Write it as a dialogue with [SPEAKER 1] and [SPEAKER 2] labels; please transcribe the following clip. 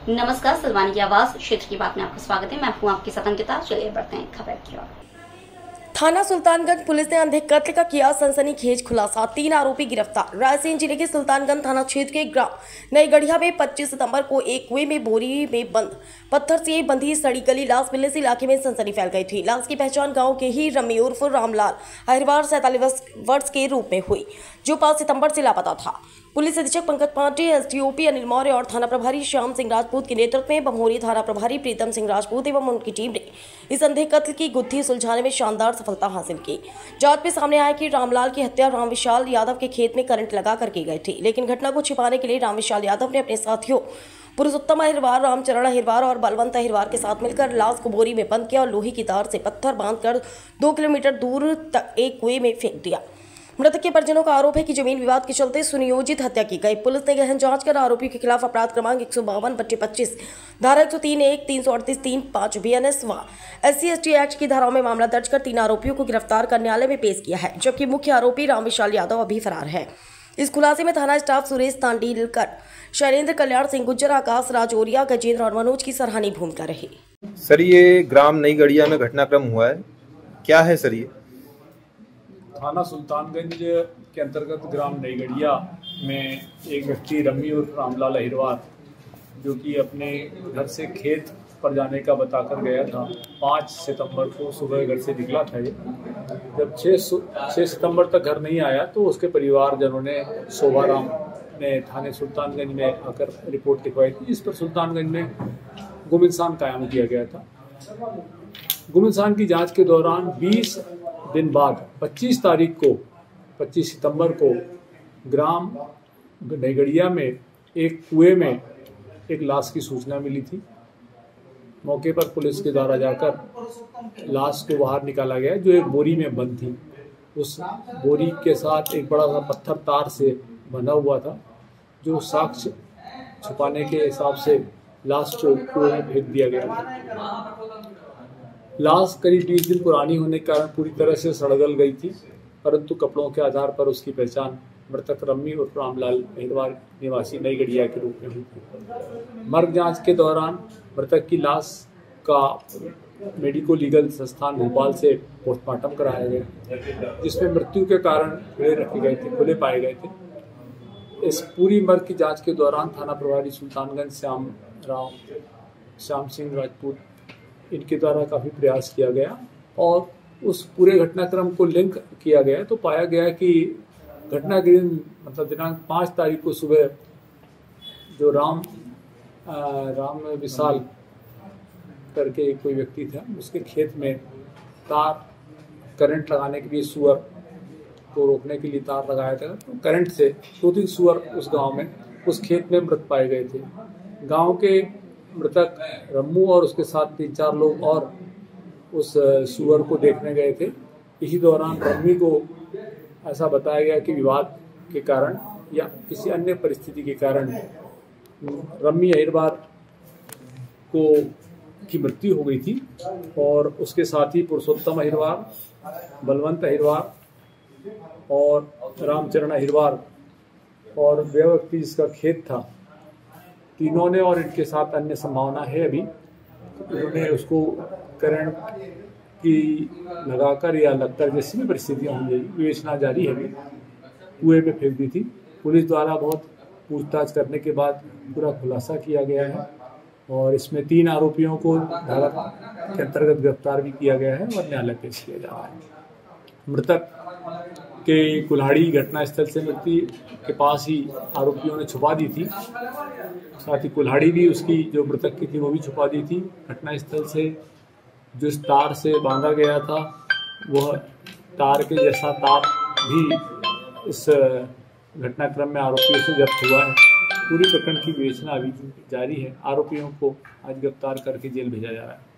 [SPEAKER 1] नमस्कार, सलवानी की आवाज क्षेत्र की बात में आपका स्वागत है। मैं हूं आपकी सतंकिता। चलिए बढ़ते हैं खबर की ओर। थाना सुल्तानगंज पुलिस ने अंधे कत्ल का किया सनसनीखेज खुलासा, 3 आरोपी गिरफ्तार। रायसेन जिले के सुल्तानगंज थाना क्षेत्र के ग्राम नई गढ़िया में 25 सितंबर को एक कुएं में बोरी में बंद पत्थर से बंधी सड़ी गली लाश मिलने से इलाके में सनसनी फैल गई थी। लाश की पहचान गांव के ही रमी उर्फ रामलाल अहिरवार 47 वर्ष के रूप में हुई, जो 5 सितंबर से लापता था। पुलिस अधीक्षक पंकज पांडे, एसडीओपी अनिल मौर्य और थाना प्रभारी श्याम सिंह राजपूत के नेतृत्व में बमोरी थाना प्रभारी प्रीतम सिंह राजपूत एवं उनकी टीम ने इस अंधे कत्ल की गुत्थी सुलझाने में शानदार सफलता हासिल की। जांच में सामने आया कि रामलाल की हत्या रामविशाल यादव के खेत में करंट लगा कर की गई थी, लेकिन घटना को छिपाने के लिए रामविशाल यादव ने अपने साथियों पुरुषोत्तम अहिरवार, रामचरण अहिरवार और बलवंत अहिरवार के साथ मिलकर लाश को बोरी में बंद किया और लोहे की तार से पत्थर बांधकर 2 किलोमीटर दूर तक एक कुएं में फेंक दिया। मृतक के परिजनों का आरोप है कि जमीन विवाद के चलते सुनियोजित हत्या की गई। पुलिस ने गहन जांच कर आरोपियों के खिलाफ अपराध क्रमांक 152/25 धारा 103(1), 338(3)(5) बीएनएस व SC/ST एक्ट की धाराओं में मामला दर्ज कर 3 आरोपियों को गिरफ्तार कर न्यायालय में पेश किया है, जबकि मुख्य आरोपी रामविशाल यादव अभी फरार है। इस खुलासे में थाना स्टाफ सुरेश तांडीलकर, शैलेंद्र, कल्याण सिंह गुज्जर, आकाश राजौरिया, गजेंद्र और मनोज की सराहनीय भूमिका रही।
[SPEAKER 2] सर, ये ग्राम नई गढ़िया में घटनाक्रम हुआ है, क्या है सर ये?
[SPEAKER 3] थाना सुल्तानगंज के अंतर्गत ग्राम नई गढ़िया में एक व्यक्ति रमी और रामलाल अहिरवार, जो कि अपने घर से खेत पर जाने का बताकर गया था, 5 सितंबर को सुबह घर से निकला था। ये जब 6 सितंबर तक घर नहीं आया तो उसके परिवारजनों ने शोभाराम ने थाने सुल्तानगंज में आकर रिपोर्ट लिखवाई थी, जिस पर सुल्तानगंज में गुम इंसान कायम किया गया था। गुम इंसान की जांच के दौरान 20 दिन बाद 25 सितंबर को ग्राम नई गढ़िया में एक कुएं में एक लाश की सूचना मिली थी। मौके पर पुलिस के द्वारा जाकर लाश को बाहर निकाला गया, जो एक बोरी में बंद थी। उस बोरी के साथ एक बड़ा सा पत्थर तार से बंधा हुआ था, जो साक्ष्य छुपाने के हिसाब से लाश को कुएं में फेंक दिया गया था। लाश करीब 20 दिन पुरानी होने के कारण पूरी तरह से सड़गल गई थी, परंतु कपड़ों के आधार पर उसकी पहचान मृतक रमी और रामलाल अहिरवार निवासी नई गढ़िया के रूप में हुई थी। मर्ग जांच के दौरान मृतक की लाश का मेडिको लीगल संस्थान भोपाल से पोस्टमार्टम कराया गया, जिसमें मृत्यु के कारण खुले पाए गए थे। इस पूरी मर्ग की जांच के दौरान थाना प्रभारी सुल्तानगंज श्याम सिंह राजपूत, इनके द्वारा काफ़ी प्रयास किया गया और उस पूरे घटनाक्रम को लिंक किया गया, तो पाया गया कि घटना के दिन मतलब दिनांक 5 तारीख को सुबह जो राम विशाल करके कोई व्यक्ति था, उसके खेत में तार करंट लगाने के लिए, सुअर को रोकने के लिए तार लगाया था, तो करंट से 2-3 सुअर उस गांव में उस खेत में मृत पाए गए थे। गांव के मृतक रम्मू और उसके साथ 3-4 लोग और उस सुअर को देखने गए थे। इसी दौरान रम्मी को ऐसा बताया गया कि विवाद के कारण या किसी अन्य परिस्थिति के कारण रमी अहिरवार की मृत्यु हो गई थी और उसके साथ ही पुरुषोत्तम अहिरवार, बलवंत अहिरवार और रामचरण अहिरवार और वह व्यक्ति जिसका खेत था, तीनों ने और इनके साथ अन्य संभावना है अभी, उन्होंने उसको करंट की लगाकर या लगकर जैसी भी परिस्थितियाँ होंगी, विवेचना जारी है, अभी कुएं में फेंक दी थी। पुलिस द्वारा बहुत पूछताछ करने के बाद पूरा खुलासा किया गया है और इसमें 3 आरोपियों को धारा के अंतर्गत गिरफ्तार भी किया गया है और न्यायालय पेश किया जा रहा है। मृतक के कुल्हाड़ी घटनास्थल से मृत्यु के पास ही आरोपियों ने छुपा दी थी, साथ ही कुल्हाड़ी भी उसकी जो मृतक की थी वो भी छुपा दी थी। घटनास्थल से जिस तार से बांधा गया था वह तार के जैसा तार भी इस घटनाक्रम में आरोपियों से जब्त हुआ है। पूरी प्रकरण की विवेचना अभी जारी है। आरोपियों को आज गिरफ्तार करके जेल भेजा जा रहा है।